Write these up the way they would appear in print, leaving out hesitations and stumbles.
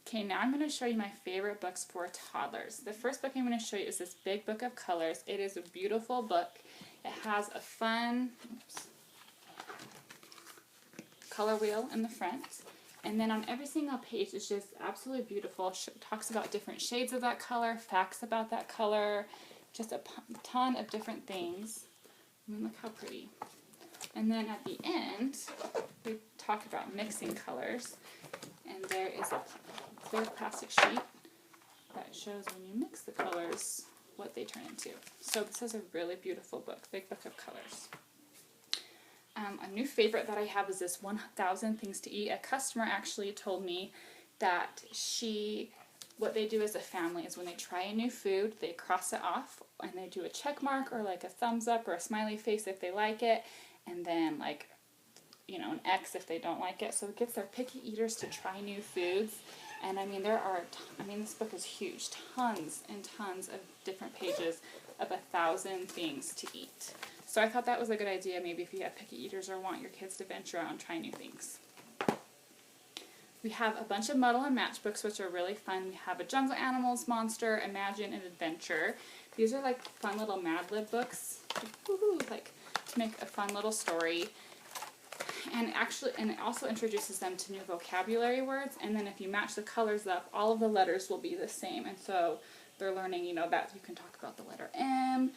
Okay, now I'm going to show you my favorite books for toddlers. The first book I'm going to show you is this Big Book of Colors. It is a beautiful book. It has a fun color wheel in the front. And then on every single page is just absolutely beautiful. It talks about different shades of that color, facts about that color, just a ton of different things. I mean, look how pretty. And then at the end, we talk about mixing colors. And there is a clear plastic sheet that shows when you mix the colors what they turn into. So this is a really beautiful book, Big Book of Colors. A new favorite that I have is this 1,000 Things to Eat. A customer actually told me that what they do as a family is when they try a new food, they cross it off and they do a check mark or like a thumbs up or a smiley face if they like it, and then like, you know, an X if they don't like it. So it gets their picky eaters to try new foods. And I mean, this book is huge. Tons and tons of different pages of 1,000 things to eat. So I thought that was a good idea, maybe if you have picky eaters or want your kids to venture out and try new things. We have a bunch of muddle and match books, which are really fun. We have a Jungle Animals, Monster, Imagine, and Adventure. These are like fun little Mad Lib books, like to make a fun little story. And it also introduces them to new vocabulary words, and then if you match the colors up, all of the letters will be the same. And so they're learning, you know, that you can talk about the letter M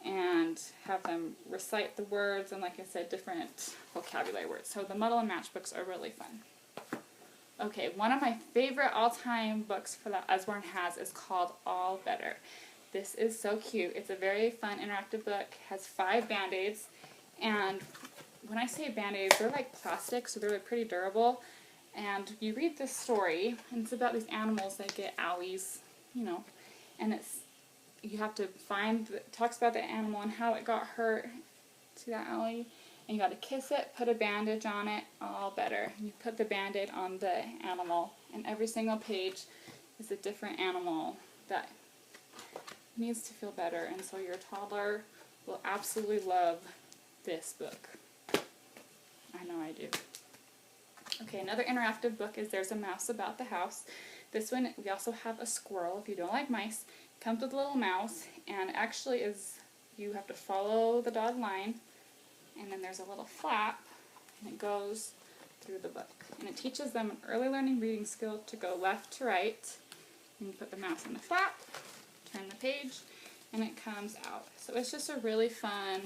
and have them recite the words and, like I said, different vocabulary words. So the muddle and match books are really fun. Okay, one of my favorite all-time books for that Usborne has is called All Better. This is so cute. It's a very fun interactive book. It has 5 Band-Aids, and when I say Band-Aids, they're like plastic, so they're like pretty durable. And you read this story, and it's about these animals that get owies, you know, and you have to it talks about the animal and how it got hurt to that owie, and you got to kiss it, put a bandage on it, all better. And you put the Band-Aid on the animal, and every single page is a different animal that needs to feel better, and so your toddler will absolutely love this book. I know I do. Okay, another interactive book is There's a Mouse About the House. This one, we also have a squirrel. If you don't like mice, it comes with a little mouse, and actually you have to follow the dotted line, and then there's a little flap, and it goes through the book. And it teaches them an early learning reading skill to go left to right. And you put the mouse in the flap, turn the page, and it comes out. So it's just a really fun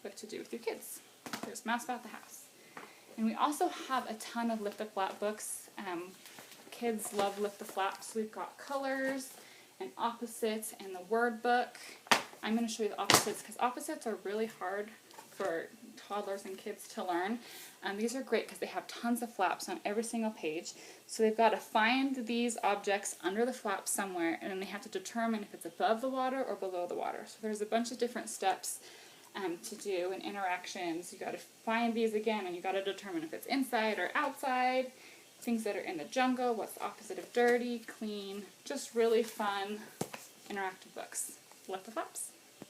book to do with your kids. There's Mouse About the House. And we also have a ton of Lift the Flap books. Kids love Lift the Flap, so we've got colors and opposites and the word book. I'm going to show you the opposites because opposites are really hard for toddlers and kids to learn. These are great because they have tons of flaps on every single page. So they've got to find these objects under the flap somewhere, and then they have to determine if it's above the water or below the water. So there's a bunch of different steps to do and interactions. You got to find these again, and you got to determine if it's inside or outside. Things that are in the jungle, what's the opposite of dirty, clean. Just really fun interactive books. Lift the Flaps.